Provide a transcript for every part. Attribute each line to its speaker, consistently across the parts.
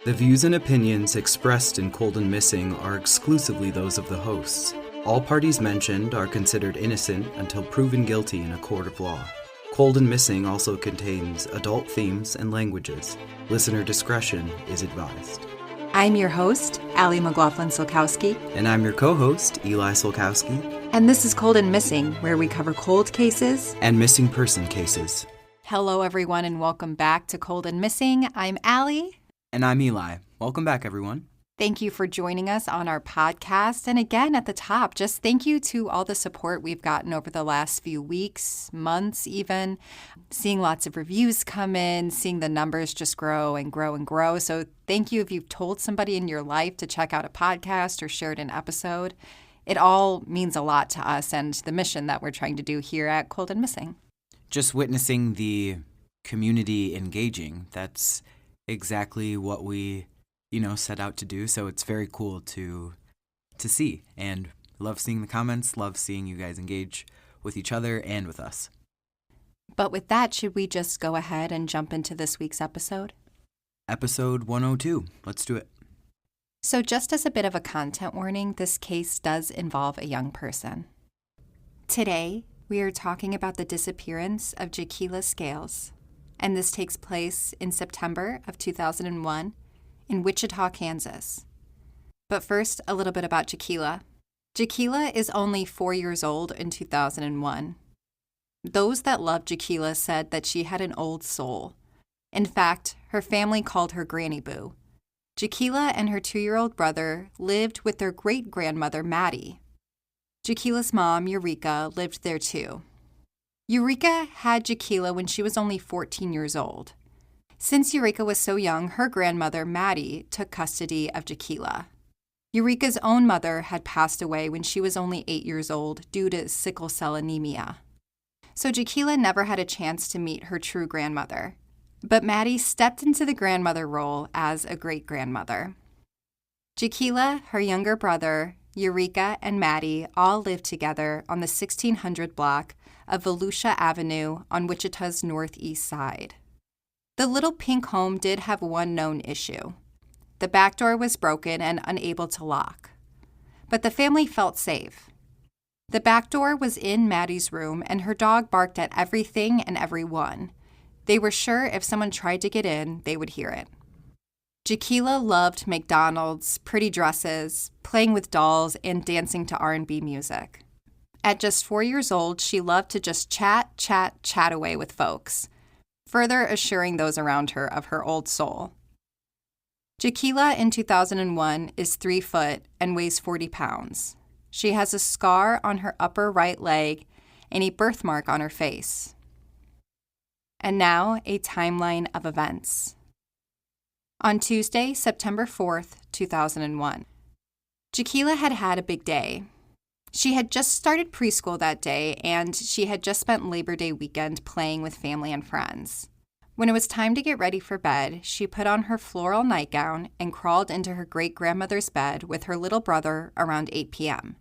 Speaker 1: The views and opinions expressed in Cold and Missing are exclusively those of the hosts. All parties mentioned are considered innocent until proven guilty in a court of law. Cold and Missing also contains adult themes and languages. Listener discretion is advised.
Speaker 2: I'm your host, Allie McLaughlin-Solkowski.
Speaker 1: And I'm your co-host, Eli Solkowski.
Speaker 2: And this is Cold and Missing, where we cover cold cases
Speaker 1: and missing person cases.
Speaker 2: Hello, everyone, and welcome back to Cold and Missing. I'm Allie.
Speaker 1: And I'm Eli. Welcome back, everyone.
Speaker 2: Thank you for joining us on our podcast. And again, at the top, just thank you to all the support we've gotten over the last few weeks, months even. Seeing lots of reviews come in, seeing the numbers just grow and grow and grow. So thank you if you've told somebody in your life to check out a podcast or shared an episode. It all means a lot to us and the mission that we're trying to do here at Cold and Missing.
Speaker 1: Just witnessing the community engaging, that's exactly what we set out to do. So it's very cool to see, and love seeing the comments, love seeing you guys engage with each other and with us.
Speaker 2: But with that, should we just go ahead and jump into this week's episode?
Speaker 1: Episode 102. Let's do it.
Speaker 2: So just as a bit of a content warning, this case does involve a young person. Today, we are talking about the disappearance of Jaquilla Scales, and this takes place in September of 2001 in Wichita, Kansas. But first, a little bit about Jaquilla. Jaquilla is only 4 years old in 2001. Those that loved Jaquilla said that she had an old soul. In fact, her family called her Granny Boo. Jaquilla and her 2-year-old brother lived with their great-grandmother, Mattie. Jaquilla's mom, Eureka, lived there too. Eureka had Jaquilla when she was only 14 years old. Since Eureka was so young, her grandmother, Mattie, took custody of Jaquilla. Eureka's own mother had passed away when she was only 8 years old due to sickle cell anemia. So Jaquilla never had a chance to meet her true grandmother. But Mattie stepped into the grandmother role as a great-grandmother. Jaquilla, her younger brother, Eureka, and Mattie all lived together on the 1600 block of Volusia Avenue on Wichita's northeast side. The little pink home did have one known issue. The back door was broken and unable to lock. But the family felt safe. The back door was in Mattie's room, and her dog barked at everything and everyone. They were sure if someone tried to get in, they would hear it. Jaquilla loved McDonald's, pretty dresses, playing with dolls, and dancing to R&B music. At just 4 years old, she loved to just chat away with folks, further assuring those around her of her old soul. Jaquilla in 2001 is 3 foot and weighs 40 pounds. She has a scar on her upper right leg and a birthmark on her face. And now, a timeline of events. On Tuesday, September 4th, 2001, Jaquilla had a big day. She had just started preschool that day, and she had just spent Labor Day weekend playing with family and friends. When it was time to get ready for bed, she put on her floral nightgown and crawled into her great-grandmother's bed with her little brother around 8 p.m.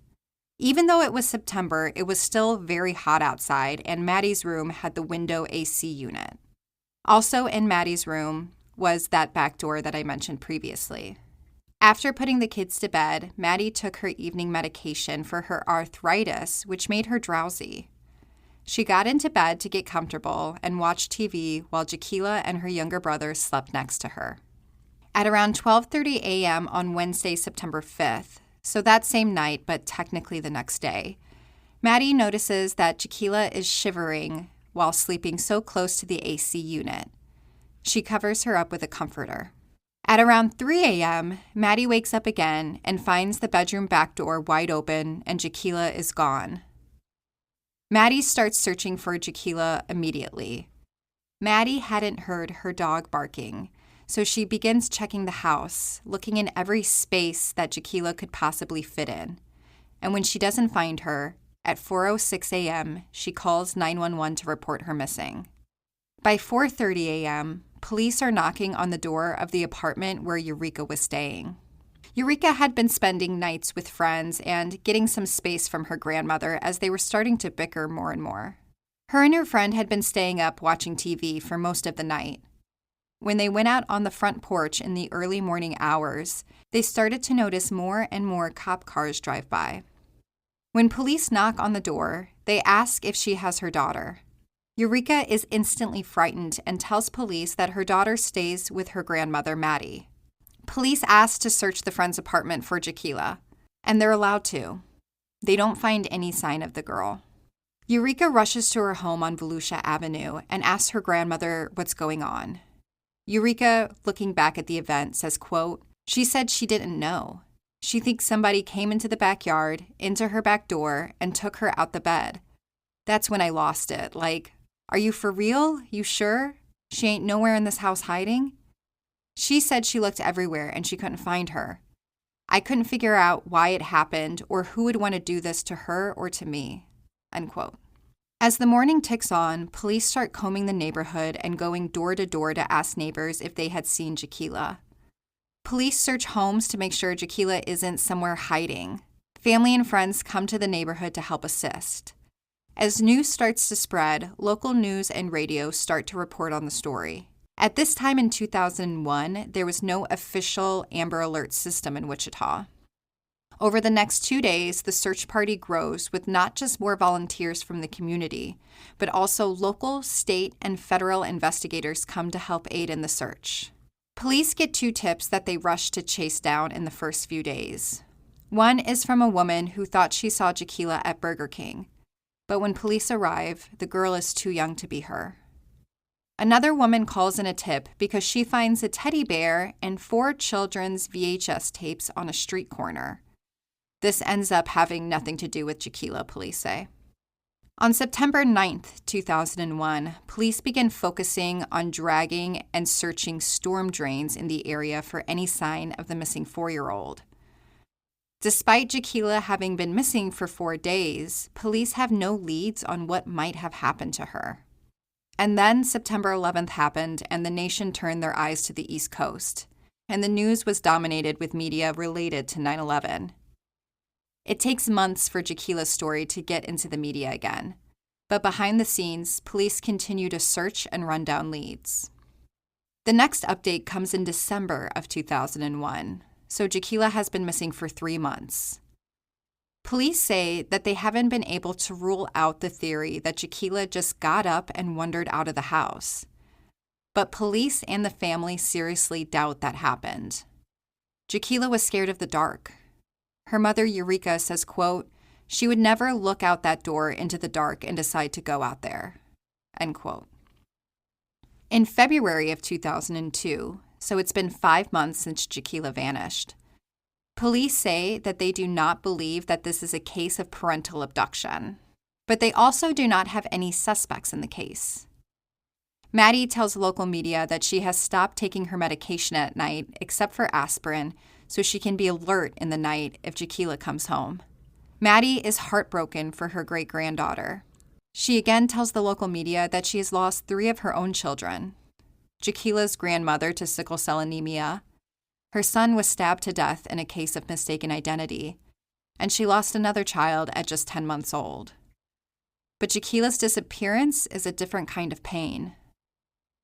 Speaker 2: Even though it was September, it was still very hot outside, and Mattie's room had the window AC unit. Also in Mattie's room was that back door that I mentioned previously. After putting the kids to bed, Mattie took her evening medication for her arthritis, which made her drowsy. She got into bed to get comfortable and watched TV while Jaquilla and her younger brother slept next to her. At around 12:30 a.m. on Wednesday, September 5th, so that same night, but technically the next day, Mattie notices that Jaquilla is shivering while sleeping so close to the AC unit. She covers her up with a comforter. At around 3 a.m., Mattie wakes up again and finds the bedroom back door wide open and Jaquilla is gone. Mattie starts searching for Jaquilla immediately. Mattie hadn't heard her dog barking, so she begins checking the house, looking in every space that Jaquilla could possibly fit in. And when she doesn't find her, at 4:06 a.m., she calls 911 to report her missing. By 4:30 a.m., police are knocking on the door of the apartment where Eureka was staying. Eureka had been spending nights with friends and getting some space from her grandmother as they were starting to bicker more and more. Her and her friend had been staying up watching TV for most of the night. When they went out on the front porch in the early morning hours, they started to notice more and more cop cars drive by. When police knock on the door, they ask if she has her daughter. Eureka is instantly frightened and tells police that her daughter stays with her grandmother, Mattie. Police ask to search the friend's apartment for Jaquilla, and they're allowed to. They don't find any sign of the girl. Eureka rushes to her home on Volusia Avenue and asks her grandmother what's going on. Eureka, looking back at the event, says, quote, "She said she didn't know. She thinks somebody came into the backyard, into her back door, and took her out the bed. That's when I lost it. Like, are you for real? You sure? She ain't nowhere in this house hiding?" She said she looked everywhere and she couldn't find her. I couldn't figure out why it happened or who would want to do this to her or to me, unquote. As the morning ticks on, police start combing the neighborhood and going door to door to ask neighbors if they had seen Jaquilla. Police search homes to make sure Jaquilla isn't somewhere hiding. Family and friends come to the neighborhood to help assist. As news starts to spread, local news and radio start to report on the story. At this time in 2001, there was no official Amber Alert system in Wichita. Over the next 2 days, the search party grows with not just more volunteers from the community, but also local, state, and federal investigators come to help aid in the search. Police get 2 tips that they rush to chase down in the first few days. One is from a woman who thought she saw Jaquilla at Burger King, but when police arrive, the girl is too young to be her. Another woman calls in a tip because she finds a teddy bear and 4 children's VHS tapes on a street corner. This ends up having nothing to do with Jaquilla, police say. On September 9th, 2001, police begin focusing on dragging and searching storm drains in the area for any sign of the missing 4-year-old. Despite Jaquilla having been missing for 4 days, police have no leads on what might have happened to her. And then September 11th happened, and the nation turned their eyes to the East Coast, and the news was dominated with media related to 9/11. It takes months for Jaquilla's story to get into the media again, but behind the scenes, police continue to search and run down leads. The next update comes in December of 2001, so Jaquilla has been missing for 3 months. Police say that they haven't been able to rule out the theory that Jaquilla just got up and wandered out of the house. But police and the family seriously doubt that happened. Jaquilla was scared of the dark. Her mother, Eureka, says, quote, "She would never look out that door into the dark and decide to go out there," end quote. In February of 2002, so it's been 5 months since Jaquilla vanished, police say that they do not believe that this is a case of parental abduction, but they also do not have any suspects in the case. Mattie tells local media that she has stopped taking her medication at night, except for aspirin, so she can be alert in the night if Jaquilla comes home. Mattie is heartbroken for her great-granddaughter. She again tells the local media that she has lost 3 of her own children: Jaquilla's grandmother to sickle cell anemia, her son was stabbed to death in a case of mistaken identity, and she lost another child at just 10 months old. But Jaquilla's disappearance is a different kind of pain.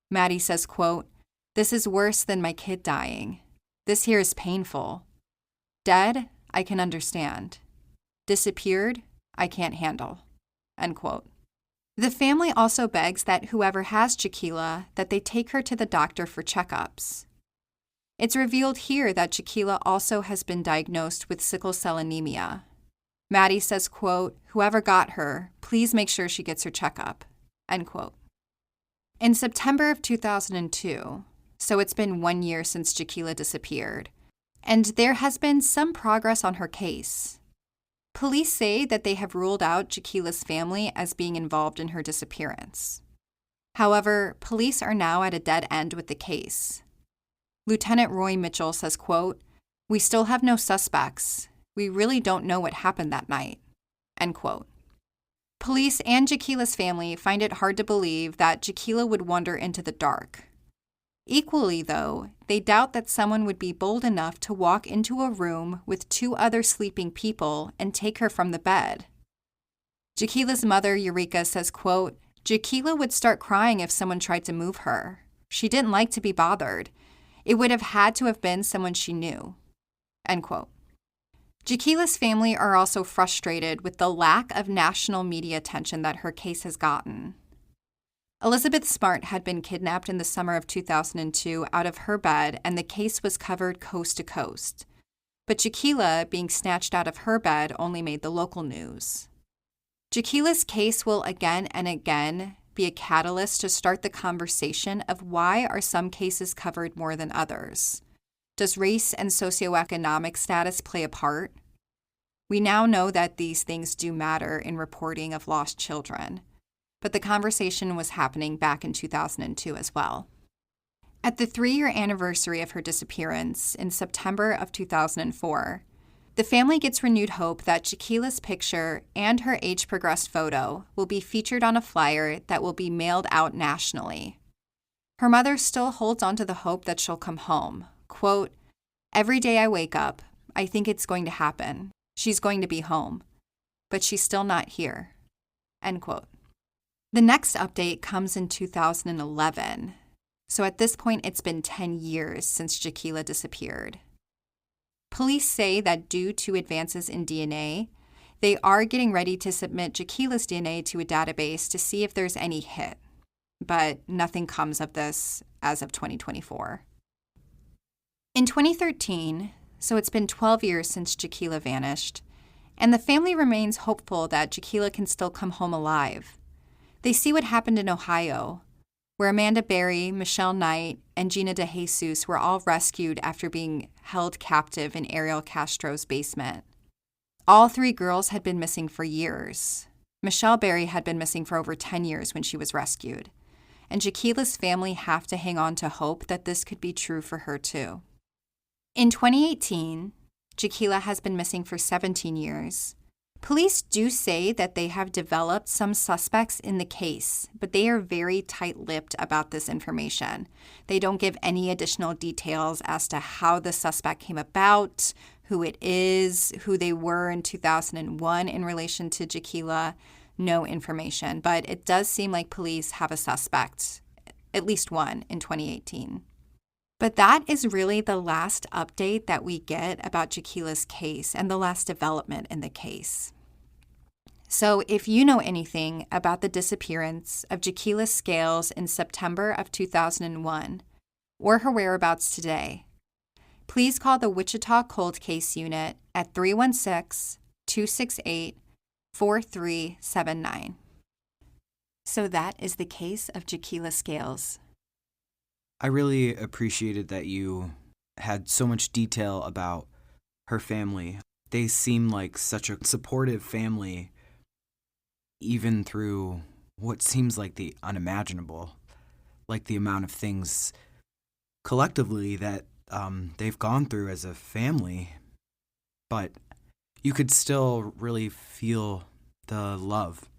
Speaker 2: Mattie says, quote, "This is worse than my kid dying. This here is painful. Dead, I can understand. Disappeared, I can't handle," end quote. The family also begs that whoever has Jaquilla, that they take her to the doctor for checkups. It's revealed here that Jaquilla also has been diagnosed with sickle cell anemia. Mattie says, quote, "Whoever got her, please make sure she gets her checkup," end quote. In September of 2002, so it's been 1 year since Jaquilla disappeared, and there has been some progress on her case. Police say that they have ruled out Jaquilla's family as being involved in her disappearance. However, police are now at a dead end with the case. Lieutenant Roy Mitchell says, quote, "We still have no suspects. We really don't know what happened that night," end quote. Police and Jaquilla's family find it hard to believe that Jaquilla would wander into the dark. Equally, though, they doubt that someone would be bold enough to walk into a room with 2 other sleeping people and take her from the bed. Jaquilla's mother, Eureka, says, quote, "Jaquilla would start crying if someone tried to move her. She didn't like to be bothered. It would have had to have been someone she knew." End quote. Jaquilla's family are also frustrated with the lack of national media attention that her case has gotten. Elizabeth Smart had been kidnapped in the summer of 2002 out of her bed, and the case was covered coast to coast. But Jaquilla being snatched out of her bed only made the local news. Jaquilla's case will again and again be a catalyst to start the conversation of why are some cases covered more than others? Does race and socioeconomic status play a part? We now know that these things do matter in reporting of lost children, but the conversation was happening back in 2002 as well. At the 3-year anniversary of her disappearance in September of 2004, the family gets renewed hope that Jaquilla's picture and her age-progressed photo will be featured on a flyer that will be mailed out nationally. Her mother still holds on to the hope that she'll come home. Quote, "Every day I wake up, I think it's going to happen. She's going to be home. But she's still not here." End quote. The next update comes in 2011. So at this point, it's been 10 years since Jaquilla disappeared. Police say that due to advances in DNA, they are getting ready to submit Jaquilla's DNA to a database to see if there's any hit. But nothing comes of this as of 2024. In 2013, so it's been 12 years since Jaquilla vanished, and the family remains hopeful that Jaquilla can still come home alive. They see what happened in Ohio, where Amanda Berry, Michelle Knight, and Gina DeJesus were all rescued after being held captive in Ariel Castro's basement. All 3 girls had been missing for years. Michelle Berry had been missing for over 10 years when she was rescued, and Jaquilla's family have to hang on to hope that this could be true for her too. In 2018, Jaquilla has been missing for 17 years. Police do say that they have developed some suspects in the case, but they are very tight-lipped about this information. They don't give any additional details as to how the suspect came about, who it is, who they were in 2001 in relation to Jaquilla. No information, but it does seem like police have a suspect, at least one, in 2018. But that is really the last update that we get about Jaquilla's case and the last development in the case. So if you know anything about the disappearance of Jaquilla Scales in September of 2001 or her whereabouts today, please call the Wichita Cold Case Unit at 316-268-4379. So that is the case of Jaquilla Scales.
Speaker 1: I really appreciated that you had so much detail about her family. They seem like such a supportive family, even through what seems like the unimaginable, like the amount of things collectively that they've gone through as a family. But you could still really feel the love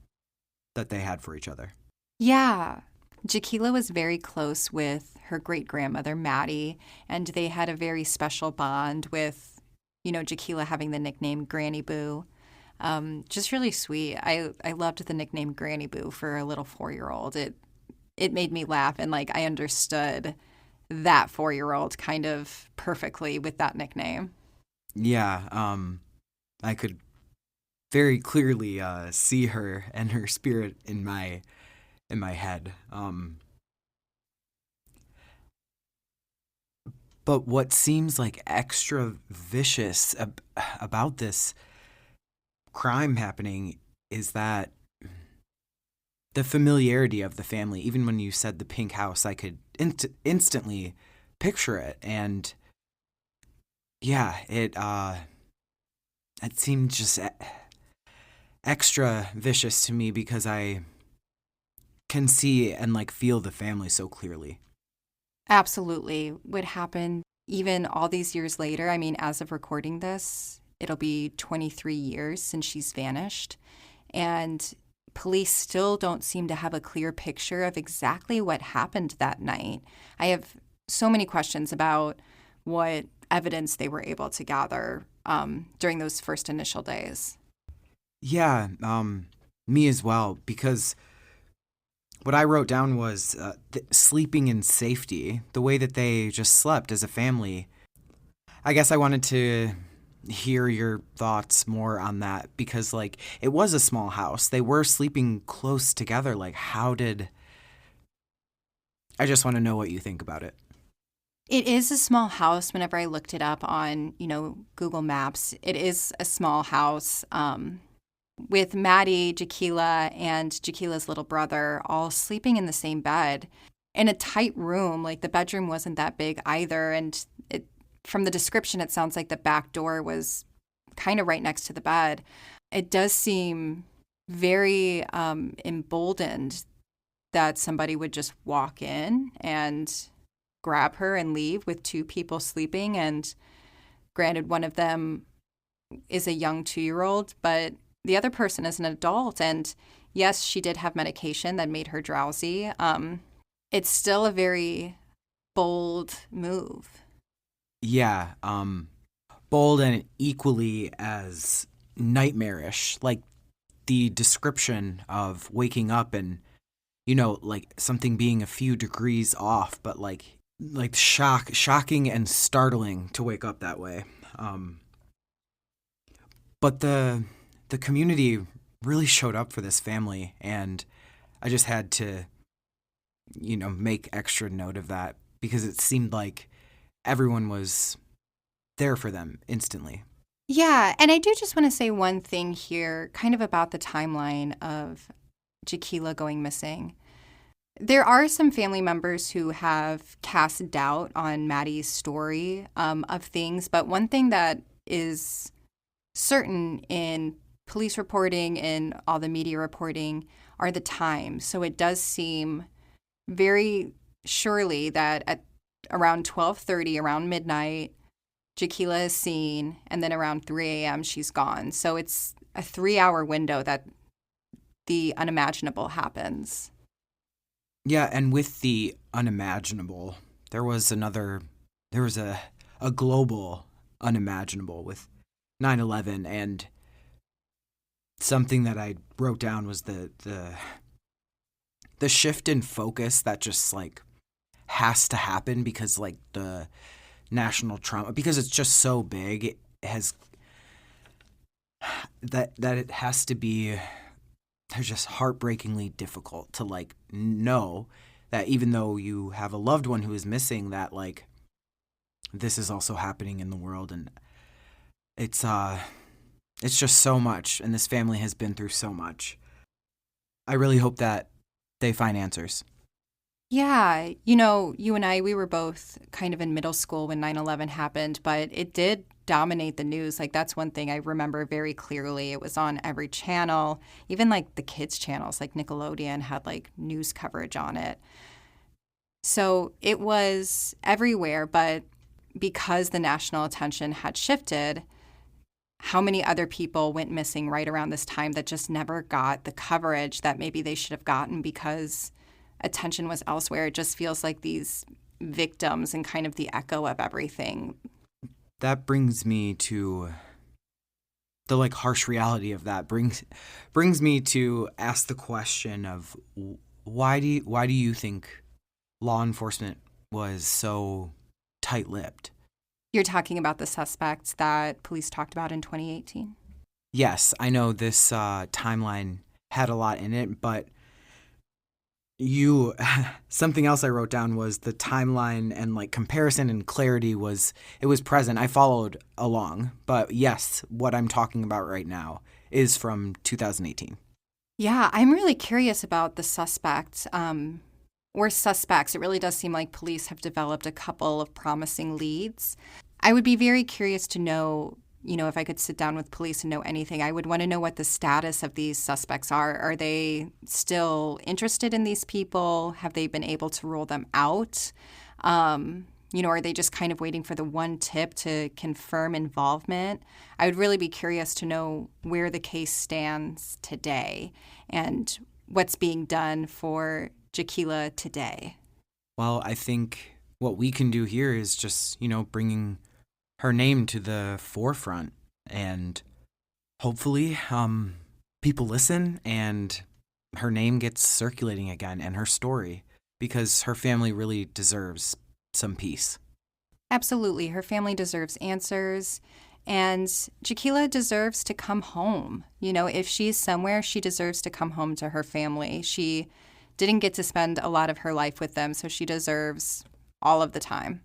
Speaker 1: that they had for each other.
Speaker 2: Yeah. Jaquilla was very close with her great-grandmother, Mattie, and they had a very special bond with, Jaquilla having the nickname Granny Boo. Just really sweet. I loved the nickname Granny Boo for a little 4-year-old. It made me laugh, and I understood that 4-year-old kind of perfectly with that nickname.
Speaker 1: Yeah, I could very clearly see her and her spirit in my head. But what seems like extra vicious about this crime happening is that the familiarity of the family. Even when you said the pink house, I could instantly picture it. And yeah, it seemed just extra vicious to me because I can see and feel the family so clearly.
Speaker 2: Absolutely. What happened even all these years later, as of recording this, it'll be 23 years since she's vanished. And police still don't seem to have a clear picture of exactly what happened that night. I have so many questions about what evidence they were able to gather during those first initial days.
Speaker 1: Yeah, me as well, because what I wrote down was sleeping in safety, the way that they just slept as a family. I guess I wanted to hear your thoughts more on that because, like, it was a small house. They were sleeping close together. Like, how did... I just want to know what you think about it.
Speaker 2: It is a small house. Whenever I looked it up on, Google Maps, it is a small house with Mattie, Jaquilla, and Jaquilla's little brother all sleeping in the same bed in a tight room. Like, the bedroom wasn't that big either. And from the description, it sounds like the back door was kind of right next to the bed. It does seem very emboldened that somebody would just walk in and grab her and leave with two people sleeping. And granted, one of them is a young 2-year-old, but the other person is an adult. And yes, she did have medication that made her drowsy. It's still a very bold move.
Speaker 1: Yeah, bold and equally as nightmarish. Like, the description of waking up and, like something being a few degrees off, but like shocking and startling to wake up that way. But the community really showed up for this family, and I just had to, make extra note of that because it seemed like everyone was there for them instantly.
Speaker 2: Yeah, and I do just want to say one thing here, kind of about the timeline of Jaquilla going missing. There are some family members who have cast doubt on Mattie's story of things, but one thing that is certain in police reporting and all the media reporting are the times. So it does seem very surely that at around 12:30, around midnight, Jaquilla is seen, and then around 3 a.m. she's gone. So it's a 3-hour window that the unimaginable happens.
Speaker 1: Yeah, and with the unimaginable, there was a global unimaginable with 9/11, and something that I wrote down was the shift in focus that just like has to happen because like the national trauma, because it's just so big, it has that it has to be, they're just heartbreakingly difficult to like know that even though you have a loved one who is missing, that like this is also happening in the world. And it's just so much, and this family has been through so much. I really hope that they find answers.
Speaker 2: Yeah, you and I, we were both kind of in middle school when 9/11 happened, but it did dominate the news. Like, that's one thing I remember very clearly. It was on every channel, even like the kids' channels, like Nickelodeon had like news coverage on it. So it was everywhere, but because the national attention had shifted, how many other people went missing right around this time that just never got the coverage that maybe they should have gotten because attention was elsewhere? It just feels like these victims and kind of the echo of everything.
Speaker 1: That brings me to the like harsh reality of that. Brings me to ask the question of why do you think law enforcement was so tight-lipped?
Speaker 2: You're talking about the suspects that police talked about in 2018?
Speaker 1: Yes, I know this timeline had a lot in it, but something else I wrote down was the timeline and like comparison and clarity was present. I followed along, but yes, what I'm talking about right now is from 2018.
Speaker 2: Yeah, I'm really curious about the suspects. Or suspects. It really does seem like police have developed a couple of promising leads. I would be very curious to know, if I could sit down with police and know anything, I would want to know what the status of these suspects are. Are they still interested in these people? Have they been able to rule them out? Are they just kind of waiting for the one tip to confirm involvement? I would really be curious to know where the case stands today and what's being done for Jaquilla today.
Speaker 1: Well, I think what we can do here is just, bringing her name to the forefront, and hopefully people listen and her name gets circulating again and her story, because her family really deserves some peace.
Speaker 2: Absolutely. Her family deserves answers. And Jaquilla deserves to come home. You know, if she's somewhere, she deserves to come home to her family. She didn't get to spend a lot of her life with them, so she deserves all of the time.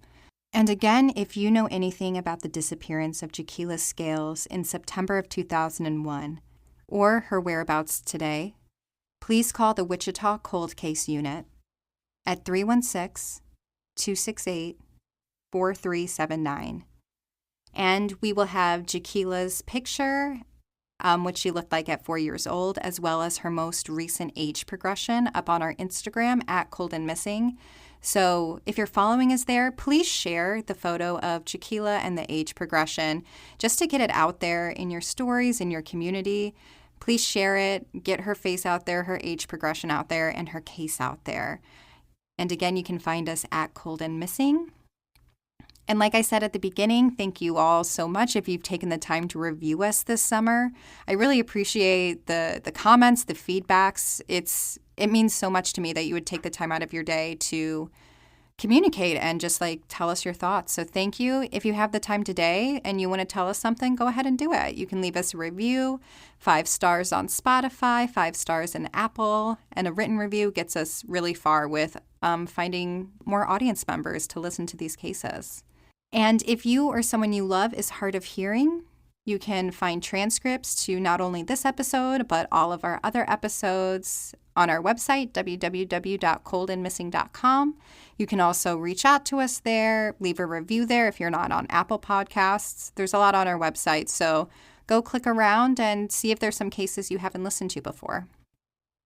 Speaker 2: And again, if you know anything about the disappearance of Jaquilla Scales in September of 2001 or her whereabouts today, please call the Wichita Cold Case Unit at 316-268-4379. And we will have Jaquilla's picture, what she looked like at 4 years old, as well as her most recent age progression up on our Instagram at Cold and Missing. So if you're following us there, please share the photo of Jaquilla and the age progression just to get it out there in your stories, in your community. Please share it, get her face out there, her age progression out there, and her case out there. And again, you can find us at Cold and Missing. And like I said at the beginning, thank you all so much if you've taken the time to review us this summer. I really appreciate the comments, the feedbacks. It means so much to me that you would take the time out of your day to communicate and just tell us your thoughts. So thank you. If you have the time today and you want to tell us something, go ahead and do it. You can leave us a review, 5 stars on Spotify, 5 stars in Apple, and a written review gets us really far with finding more audience members to listen to these cases. And if you or someone you love is hard of hearing, you can find transcripts to not only this episode, but all of our other episodes on our website, www.coldandmissing.com. You can also reach out to us there, leave a review there if you're not on Apple Podcasts. There's a lot on our website, so go click around and see if there's some cases you haven't listened to before.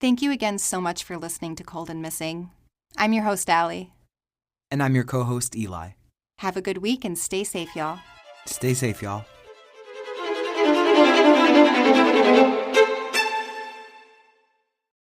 Speaker 2: Thank you again so much for listening to Cold and Missing. I'm your host, Allie.
Speaker 1: And I'm your co-host, Eli.
Speaker 2: Have a good week and stay safe, y'all.
Speaker 1: Stay safe, y'all.